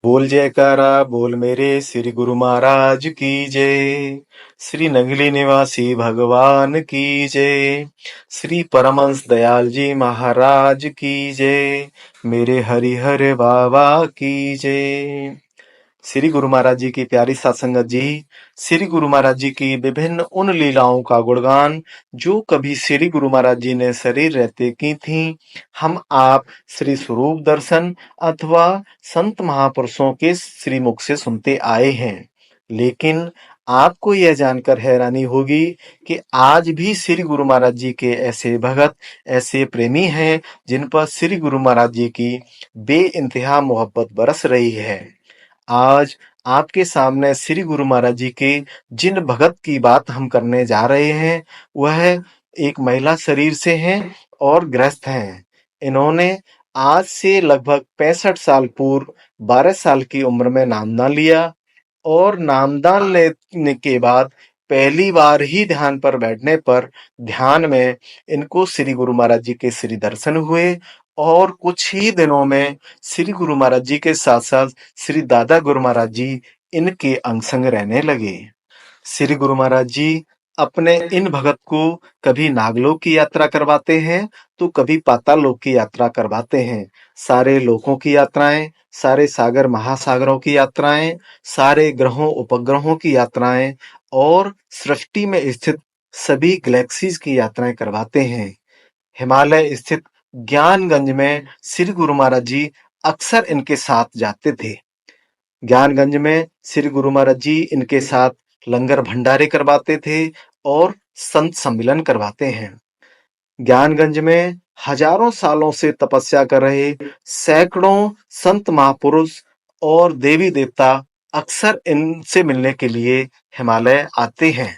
बोल जयकारा बोल मेरे श्री गुरु महाराज की जय। श्री नगली निवासी भगवान की जय। श्री परमहंस दयाल जी महाराज की जय। मेरे हरिहर बाबा की जय। श्री गुरु महाराज जी की प्यारी सत्संगत जी, श्री गुरु महाराज जी की विभिन्न उन लीलाओं का गुणगान जो कभी श्री गुरु महाराज जी ने शरीर रहते की थी, हम आप श्री स्वरूप दर्शन अथवा संत महापुरुषों के श्री मुख से सुनते आए हैं। लेकिन आपको यह जानकर हैरानी होगी कि आज भी श्री गुरु महाराज जी के ऐसे भगत, ऐसे प्रेमी हैं जिन पर श्री गुरु महाराज जी की बेइंतहा मोहब्बत बरस रही है। आज आपके सामने श्री गुरु महाराज जी के जिन भगत की बात हम करने जा रहे हैं, वह एक महिला शरीर से हैं और गृहस्थ हैं। इन्होंने आज से लगभग 65 साल पूर्व 12 साल की उम्र में नामदान लिया और नामदान लेने के बाद पहली बार ही ध्यान पर बैठने पर ध्यान में इनको श्री गुरु महाराज जी के श्री दर्शन हुए और कुछ ही दिनों में श्री गुरु महाराज जी के साथ साथ श्री दादा गुरु महाराज जी इनके अंग संग रहने लगे। श्री गुरु महाराज जी अपने इन भगत को कभी नागलोक की यात्रा करवाते हैं तो कभी पाताल लोक की यात्रा करवाते हैं। सारे लोकों की यात्राएं, सारे सागर महासागरों की यात्राएं, सारे ग्रहों उपग्रहों की यात्राएं और सृष्टि में स्थित सभी गैलेक्सीज की यात्राएं करवाते हैं। हिमालय स्थित ज्ञानगंज में श्री गुरु महाराज जी अक्सर इनके साथ जाते थे। ज्ञानगंज में श्री गुरु महाराज जी इनके साथ लंगर भंडारे करवाते थे और संत सम्मेलन करवाते हैं। ज्ञानगंज में हजारों सालों से तपस्या कर रहे सैकड़ों संत महापुरुष और देवी देवता अक्सर इनसे मिलने के लिए हिमालय आते हैं।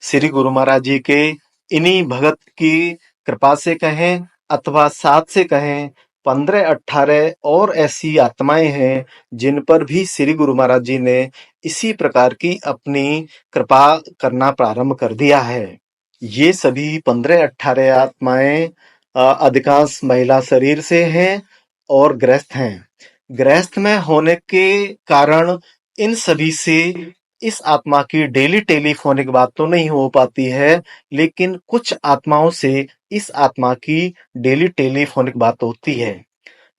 श्री गुरु महाराज जी के इन्हीं भगत की कृपा से कहें अथवा साथ से कहें, 15-18 और ऐसी आत्माएं हैं जिन पर भी श्री गुरु महाराज जी ने इसी प्रकार की अपनी कृपा करना प्रारंभ कर दिया है। ये सभी 15-18 आत्माएं अधिकांश महिला शरीर से हैं और गृहस्थ हैं। गृहस्थ में होने के कारण इन सभी से इस आत्मा की डेली टेलीफोनिक बात तो नहीं हो पाती है, लेकिन कुछ आत्माओं से इस आत्मा की डेली टेलीफोनिक बात होती है।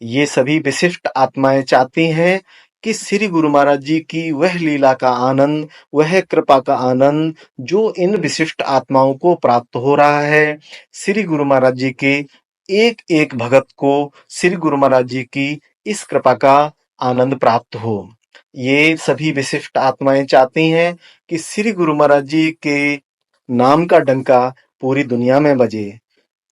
ये सभी विशिष्ट आत्माएं चाहती हैं कि श्री गुरु महाराज जी की वह लीला का आनंद, वह कृपा का आनंद जो इन विशिष्ट आत्माओं को प्राप्त हो रहा है, श्री गुरु महाराज जी के एक एक भगत को श्री गुरु महाराज जी की इस कृपा का आनंद प्राप्त हो। ये सभी विशिष्ट आत्माएं चाहती हैं कि श्री गुरु महाराज जी के नाम का डंका पूरी दुनिया में बजे।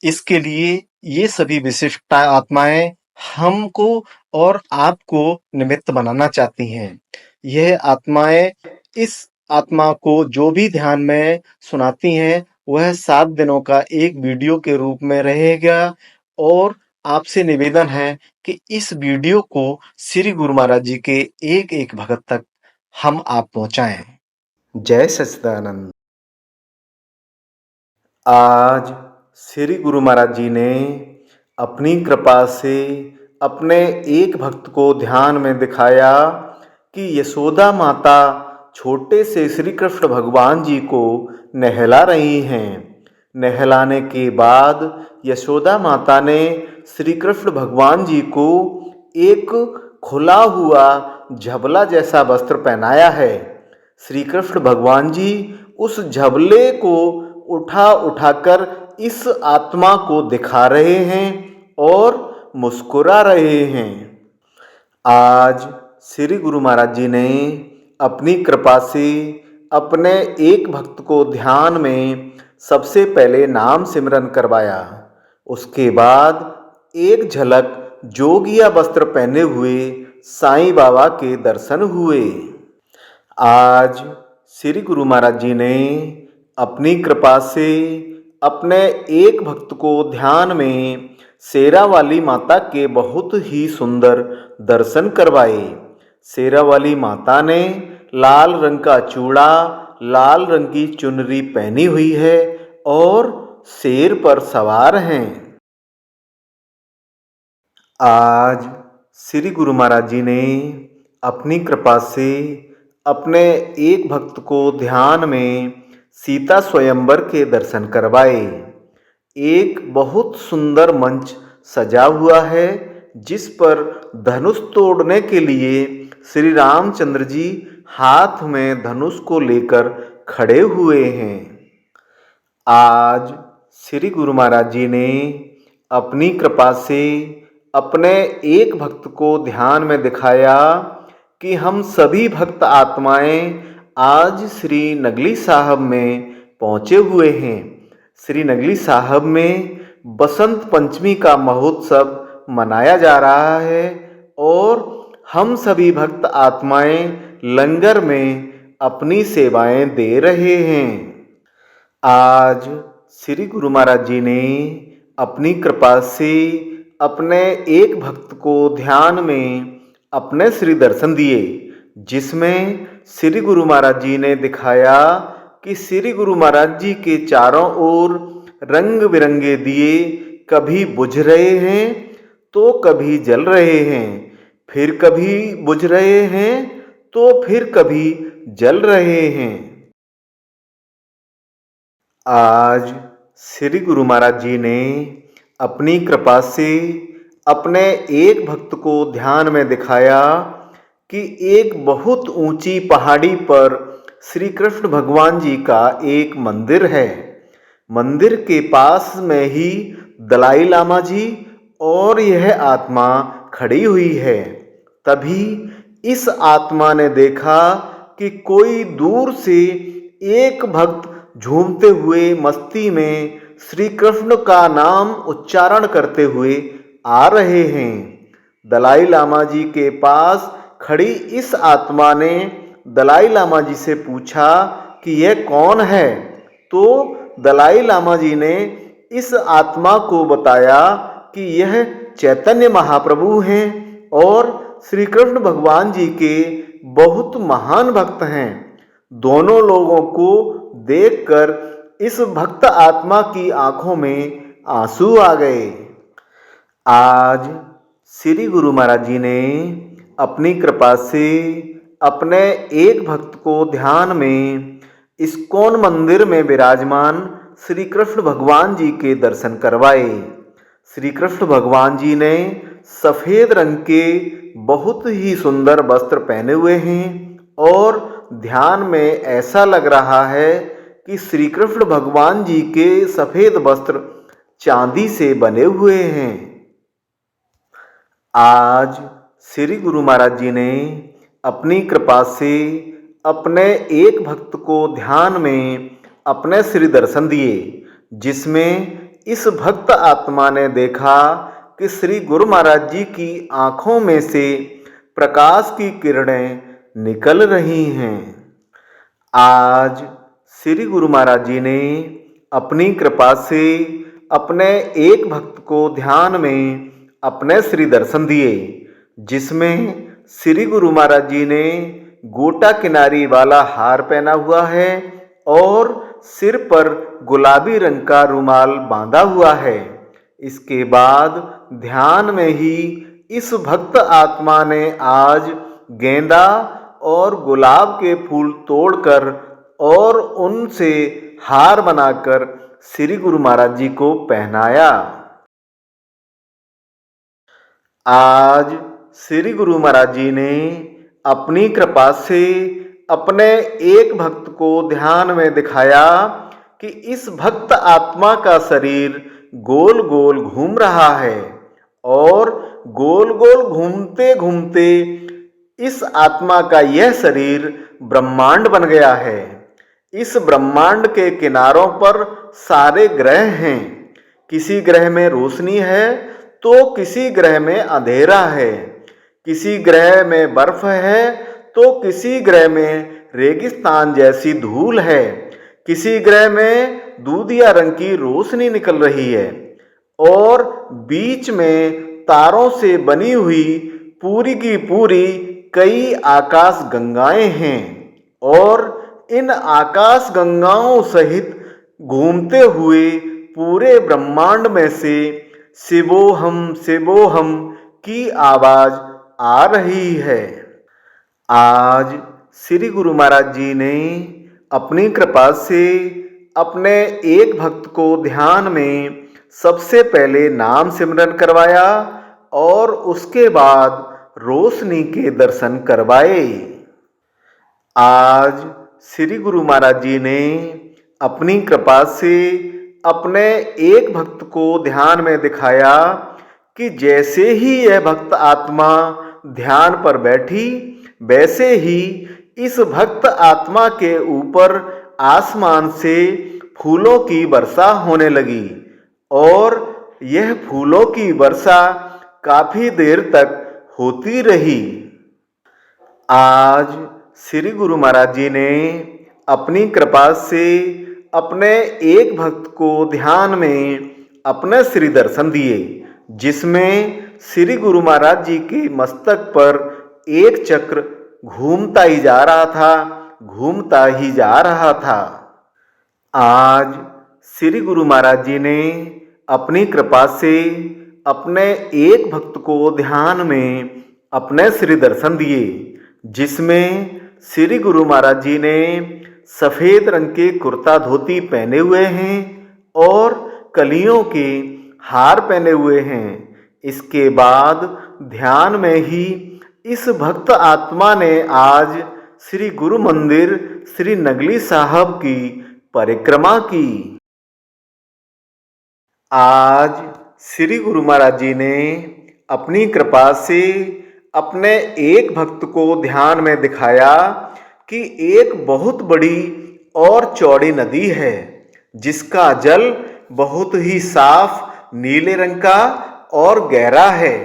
इसके लिए ये सभी विशिष्ट आत्माएं हमको और आपको निमित्त बनाना चाहती हैं। यह आत्माएं इस आत्मा को जो भी ध्यान में सुनाती हैं, वह 7 दिनों का एक वीडियो के रूप में रहेगा और आपसे निवेदन है कि इस वीडियो को श्री गुरु महाराज जी के एक एक भगत तक हम आप पहुंचाएं। जय सच्चिदानंद। आज श्री गुरु महाराज जी ने अपनी कृपा से अपने एक भक्त को ध्यान में दिखाया कि यशोदा माता छोटे से श्री कृष्ण भगवान जी को नहला रही हैं। नहलाने के बाद यशोदा माता ने श्री कृष्ण भगवान जी को एक खुला हुआ झबला जैसा वस्त्र पहनाया है। श्री कृष्ण भगवान जी उस झबले को उठा उठाकर इस आत्मा को दिखा रहे हैं और मुस्कुरा रहे हैं। आज श्री गुरु महाराज जी ने अपनी कृपा से अपने एक भक्त को ध्यान में सबसे पहले नाम सिमरन करवाया। उसके बाद एक झलक जोगिया वस्त्र पहने हुए साईं बाबा के दर्शन हुए। आज श्री गुरु महाराज जी ने अपनी कृपा से अपने एक भक्त को ध्यान में शेरा वाली माता के बहुत ही सुंदर दर्शन करवाए। शेरा वाली माता ने लाल रंग का चूड़ा, लाल रंग की चुनरी पहनी हुई है और शेर पर सवार हैं। आज श्री गुरु महाराज जी ने अपनी कृपा से अपने एक भक्त को ध्यान में सीता स्वयंवर के दर्शन करवाए। एक बहुत सुंदर मंच सजा हुआ है जिस पर धनुष तोड़ने के लिए श्री रामचंद्र जी हाथ में धनुष को लेकर खड़े हुए हैं। आज श्री गुरु महाराज जी ने अपनी कृपा से अपने एक भक्त को ध्यान में दिखाया कि हम सभी भक्त आत्माएं आज श्री नगली साहब में पहुँचे हुए हैं। श्री नगली साहब में बसंत पंचमी का महोत्सव मनाया जा रहा है और हम सभी भक्त आत्माएं लंगर में अपनी सेवाएं दे रहे हैं। आज श्री गुरु महाराज जी ने अपनी कृपा से अपने एक भक्त को ध्यान में अपने श्री दर्शन दिए, जिसमें श्री गुरु महाराज जी ने दिखाया कि श्री गुरु महाराज जी के चारों ओर रंग बिरंगे दिए कभी बुझ रहे हैं तो कभी जल रहे हैं, फिर कभी बुझ रहे हैं तो फिर कभी जल रहे हैं। आज श्री गुरु महाराज जी ने अपनी कृपा से अपने एक भक्त को ध्यान में दिखाया कि एक बहुत ऊंची पहाड़ी पर श्री कृष्ण भगवान जी का एक मंदिर है। मंदिर के पास में ही दलाई लामा जी और यह आत्मा खड़ी हुई है। तभी इस आत्मा ने देखा कि कोई दूर से एक भक्त झूमते हुए मस्ती में श्री कृष्ण का नाम उच्चारण करते हुए आ रहे हैं। दलाई लामा जी के पास खड़ी इस आत्मा ने दलाई लामा जी से पूछा कि यह कौन है, तो दलाई लामा जी ने इस आत्मा को बताया कि यह चैतन्य महाप्रभु हैं और श्री कृष्ण भगवान जी के बहुत महान भक्त हैं। दोनों लोगों को देखकर इस भक्त आत्मा की आंखों में आंसू आ गए। आज श्री गुरु महाराज जी ने अपनी कृपा से अपने एक भक्त को ध्यान में इस्कॉन मंदिर में विराजमान श्री कृष्ण भगवान जी के दर्शन करवाए। श्री कृष्ण भगवान जी ने सफ़ेद रंग के बहुत ही सुंदर वस्त्र पहने हुए हैं और ध्यान में ऐसा लग रहा है कि श्री कृष्ण भगवान जी के सफ़ेद वस्त्र चांदी से बने हुए हैं। आज श्री गुरु महाराज जी ने अपनी कृपा से अपने एक भक्त को ध्यान में अपने श्री दर्शन दिए, जिसमें इस भक्त आत्मा ने देखा कि श्री गुरु महाराज जी की आँखों में से प्रकाश की किरणें निकल रही हैं। आज श्री गुरु महाराज जी ने अपनी कृपा से अपने एक भक्त को ध्यान में अपने श्री दर्शन दिए, जिसमें श्री गुरु महाराज जी ने गोटा किनारी वाला हार पहना हुआ है और सिर पर गुलाबी रंग का रुमाल बांधा हुआ है। इसके बाद ध्यान में ही इस भक्त आत्मा ने आज गेंदा और गुलाब के फूल तोड़कर और उनसे हार बनाकर श्री गुरु महाराज जी को पहनाया। आज श्री गुरु महाराज जी ने अपनी कृपा से अपने एक भक्त को ध्यान में दिखाया कि इस भक्त आत्मा का शरीर गोल गोल घूम रहा है और गोल गोल घूमते घूमते इस आत्मा का यह शरीर ब्रह्मांड बन गया है। इस ब्रह्मांड के किनारों पर सारे ग्रह हैं। किसी ग्रह में रोशनी है तो किसी ग्रह में अंधेरा है, किसी ग्रह में बर्फ है तो किसी ग्रह में रेगिस्तान जैसी धूल है, किसी ग्रह में दूधिया रंग की रोशनी निकल रही है और बीच में तारों से बनी हुई पूरी की पूरी कई आकाश गंगाएं हैं और इन आकाश गंगाओं सहित घूमते हुए पूरे ब्रह्मांड में से शिवोहम शिवोहम की आवाज आ रही है। आज श्री गुरु महाराज जी ने अपनी कृपा से अपने एक भक्त को ध्यान में सबसे पहले नाम सिमरन करवाया और उसके बाद रोशनी के दर्शन करवाए। आज श्री गुरु महाराज जी ने अपनी कृपा से अपने एक भक्त को ध्यान में दिखाया कि जैसे ही यह भक्त आत्मा ध्यान पर बैठी, वैसे ही इस भक्त आत्मा के ऊपर आसमान से फूलों की वर्षा होने लगी और यह फूलों की वर्षा काफी देर तक होती रही। आज श्री गुरु महाराज जी ने अपनी कृपा से अपने एक भक्त को ध्यान में अपने श्री दर्शन दिए, जिसमें श्री गुरु महाराज जी के मस्तक पर एक चक्र घूमता ही जा रहा था। आज श्री गुरु महाराज जी ने अपनी कृपा से अपने एक भक्त को ध्यान में अपने श्री दर्शन दिए, जिसमें श्री गुरु महाराज जी ने सफेद रंग के कुर्ता धोती पहने हुए हैं और कलियों के हार पहने हुए हैं। इसके बाद ध्यान में ही इस भक्त आत्मा ने आज श्री गुरु मंदिर श्री नगली साहब की परिक्रमा की। आज श्री गुरु महाराज जी ने अपनी कृपा से अपने एक भक्त को ध्यान में दिखाया कि एक बहुत बड़ी और चौड़ी नदी है, जिसका जल बहुत ही साफ नीले रंग का और गहरा है।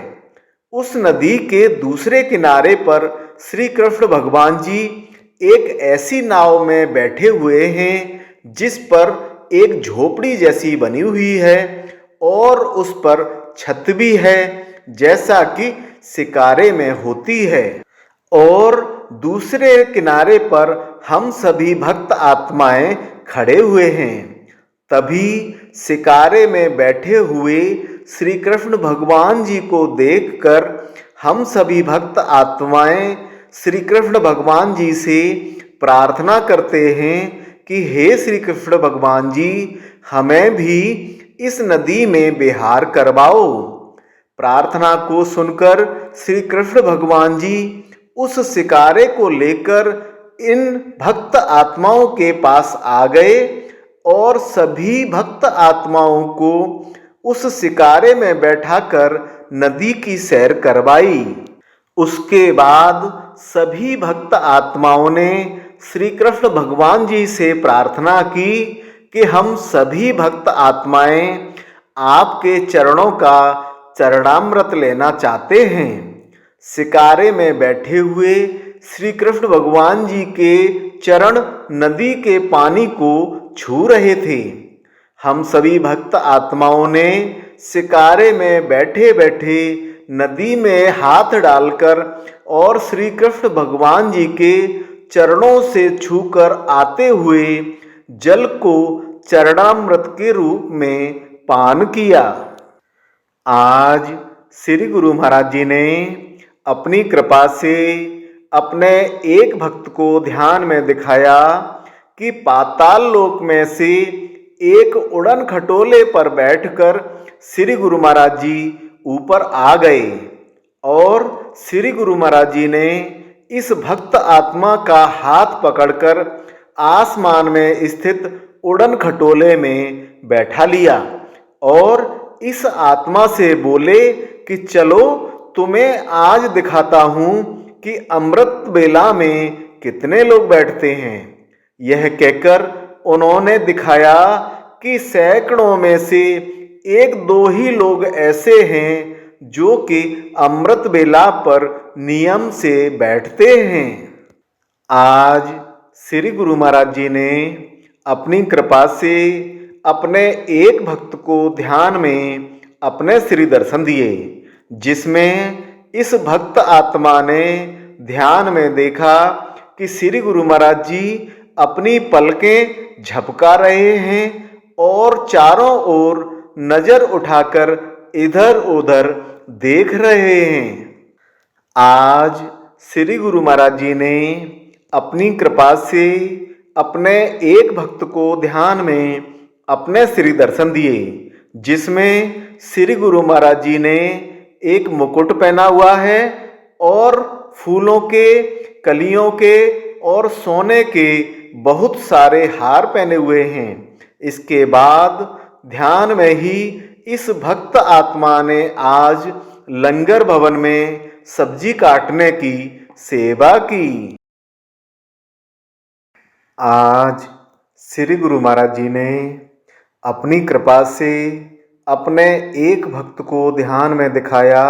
उस नदी के दूसरे किनारे पर श्री कृष्ण भगवान जी एक ऐसी नाव में बैठे हुए हैं जिस पर एक झोपड़ी जैसी बनी हुई है और उस पर छत भी है, जैसा कि शिकारे में होती है। और दूसरे किनारे पर हम सभी भक्त आत्माएं खड़े हुए हैं। तभी शिकारे में बैठे हुए श्री कृष्ण भगवान जी को देखकर हम सभी भक्त आत्माएं श्री कृष्ण भगवान जी से प्रार्थना करते हैं कि हे श्री कृष्ण भगवान जी, हमें भी इस नदी में विहार करवाओ। प्रार्थना को सुनकर श्री कृष्ण भगवान जी उस शिकारे को लेकर इन भक्त आत्माओं के पास आ गए और सभी भक्त आत्माओं को उस शिकारे में बैठाकर नदी की सैर करवाई। उसके बाद सभी भक्त आत्माओं ने श्री कृष्ण भगवान जी से प्रार्थना की कि हम सभी भक्त आत्माएं आपके चरणों का चरणामृत लेना चाहते हैं। शिकारे में बैठे हुए श्री कृष्ण भगवान जी के चरण नदी के पानी को छू रहे थे। हम सभी भक्त आत्माओं ने शिकारे में बैठे बैठे नदी में हाथ डालकर और श्री कृष्ण भगवान जी के चरणों से छूकर आते हुए जल को चरणामृत के रूप में पान किया। आज श्री गुरु महाराज जी ने अपनी कृपा से अपने एक भक्त को ध्यान में दिखाया कि पाताल लोक में से एक उड़न खटोले पर बैठकर श्री गुरु महाराज जी ऊपर आ गए और श्री गुरु महाराज जी ने इस भक्त आत्मा का हाथ पकड़कर आसमान में स्थित उड़न खटोले में बैठा लिया और इस आत्मा से बोले कि चलो तुम्हें आज दिखाता हूं कि अमृत बेला में कितने लोग बैठते हैं। यह कहकर उन्होंने दिखाया कि सैकड़ों में से एक दो ही लोग ऐसे हैं जो कि अमृत बेला पर नियम से बैठते हैं। आज श्री गुरु महाराज जी ने अपनी कृपा से अपने एक भक्त को ध्यान में अपने श्री दर्शन दिए, जिसमें इस भक्त आत्मा ने ध्यान में देखा कि श्री गुरु महाराज जी अपनी पलकें झपका रहे हैं और चारों ओर नजर उठाकर इधर उधर देख रहे हैं। आज श्री गुरु महाराज जी ने अपनी कृपा से अपने एक भक्त को ध्यान में अपने श्री दर्शन दिए, जिसमें श्री गुरु महाराज जी ने एक मुकुट पहना हुआ है और फूलों के, कलियों के और सोने के बहुत सारे हार पहने हुए हैं। इसके बाद ध्यान में ही इस भक्त आत्मा ने आज लंगर भवन में सब्जी काटने की सेवा की। आज श्री गुरु महाराज जी ने अपनी कृपा से अपने एक भक्त को ध्यान में दिखाया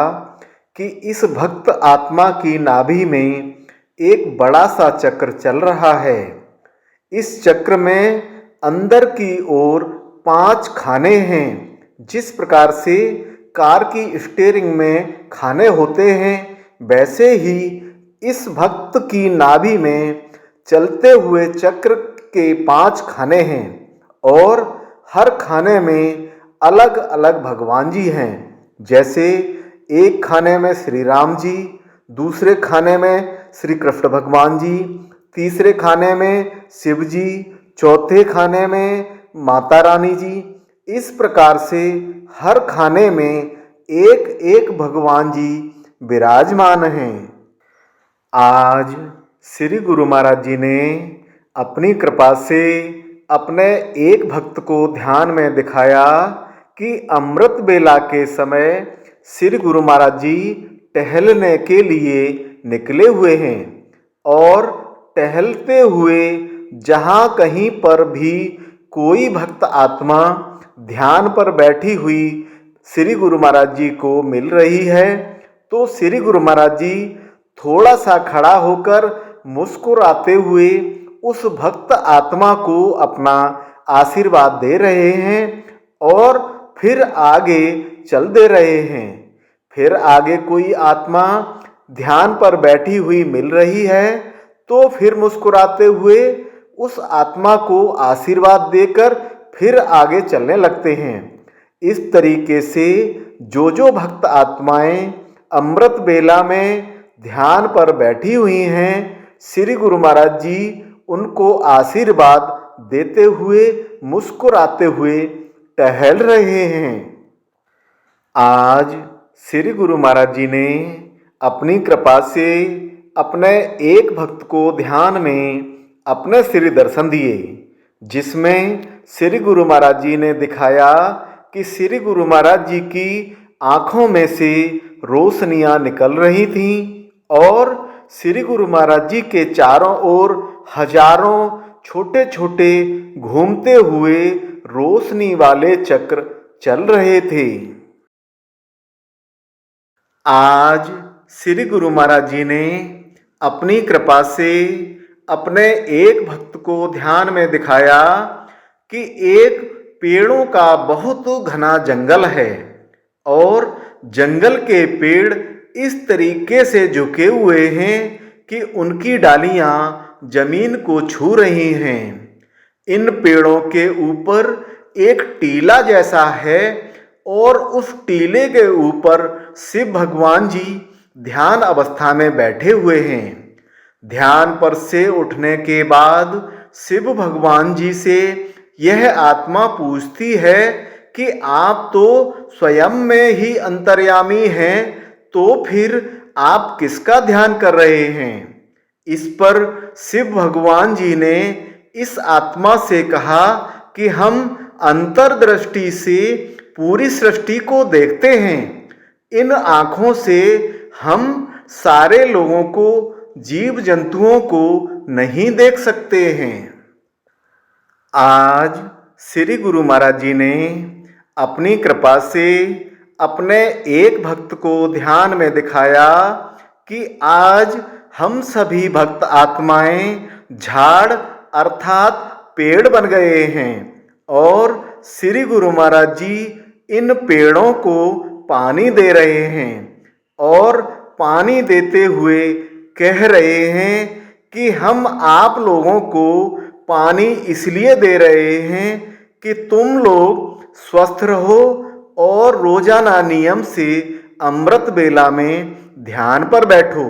कि इस भक्त आत्मा की नाभि में एक बड़ा सा चक्र चल रहा है। इस चक्र में अंदर की ओर 5 खाने हैं। जिस प्रकार से कार की स्टीयरिंग में खाने होते हैं, वैसे ही इस भक्त की नाभि में चलते हुए चक्र के 5 खाने हैं और हर खाने में अलग अलग भगवान जी हैं। जैसे एक खाने में श्री राम जी, दूसरे खाने में श्री कृष्ण भगवान जी, तीसरे खाने में शिव जी, चौथे खाने में माता रानी जी। इस प्रकार से हर खाने में एक एक भगवान जी विराजमान हैं। आज श्री गुरु महाराज जी ने अपनी कृपा से अपने एक भक्त को ध्यान में दिखाया कि अमृत बेला के समय श्री गुरु महाराज जी टहलने के लिए निकले हुए हैं और टहलते हुए जहाँ कहीं पर भी कोई भक्त आत्मा ध्यान पर बैठी हुई श्री गुरु महाराज जी को मिल रही है, तो श्री गुरु महाराज जी थोड़ा सा खड़ा होकर मुस्कुराते हुए उस भक्त आत्मा को अपना आशीर्वाद दे रहे हैं और फिर आगे चल दे रहे हैं। फिर आगे कोई आत्मा ध्यान पर बैठी हुई मिल रही है तो फिर मुस्कुराते हुए उस आत्मा को आशीर्वाद देकर फिर आगे चलने लगते हैं। इस तरीके से जो भक्त आत्माएं अमृत बेला में ध्यान पर बैठी हुई हैं, श्री गुरु महाराज जी उनको आशीर्वाद देते हुए मुस्कुराते हुए टहल रहे हैं। आज श्री गुरु महाराज जी ने अपनी कृपा से अपने एक भक्त को ध्यान में अपने श्री दर्शन दिए, जिसमें श्री गुरु महाराज जी ने दिखाया कि श्री गुरु महाराज जी की आँखों में से रोशनियाँ निकल रही थीं और श्री गुरु महाराज जी के चारों ओर हजारों छोटे छोटे घूमते हुए रोशनी वाले चक्र चल रहे थे। आज श्री गुरु महाराज जी ने अपनी कृपा से अपने एक भक्त को ध्यान में दिखाया कि एक पेड़ों का बहुत घना जंगल है और जंगल के पेड़ इस तरीके से झुके हुए हैं कि उनकी डालियां जमीन को छू रही हैं। इन पेड़ों के ऊपर एक टीला जैसा है और उस टीले के ऊपर शिव भगवान जी ध्यान अवस्था में बैठे हुए हैं। ध्यान पर से उठने के बाद शिव भगवान जी से यह आत्मा पूछती है कि आप तो स्वयं में ही अंतर्यामी हैं, तो फिर आप किसका ध्यान कर रहे हैं? इस पर शिव भगवान जी ने इस आत्मा से कहा कि हम अंतर्दृष्टि से पूरी सृष्टि को देखते हैं। इन आँखों से हम सारे लोगों को, जीव जंतुओं को नहीं देख सकते हैं। आज श्री गुरु महाराज जी ने अपनी कृपा से अपने एक भक्त को ध्यान में दिखाया कि आज हम सभी भक्त आत्माएं झाड़ अर्थात पेड़ बन गए हैं और श्री गुरु महाराज जी इन पेड़ों को पानी दे रहे हैं और पानी देते हुए कह रहे हैं कि हम आप लोगों को पानी इसलिए दे रहे हैं कि तुम लोग स्वस्थ रहो और रोजाना नियम से अमृत बेला में ध्यान पर बैठो।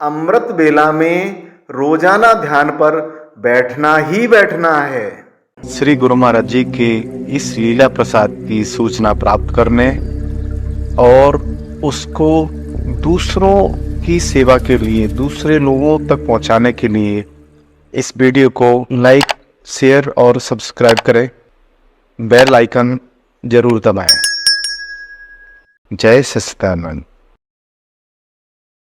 अमृत बेला में रोजाना ध्यान पर बैठना ही बैठना है। श्री गुरु महाराज जी के इस लीला प्रसाद की सूचना प्राप्त करने और उसको दूसरों की सेवा के लिए, दूसरे लोगों तक पहुंचाने के लिए इस वीडियो को लाइक, शेयर और सब्सक्राइब करें। बेल आइकन जरूर दबाएं। जय सच्चिदानंद।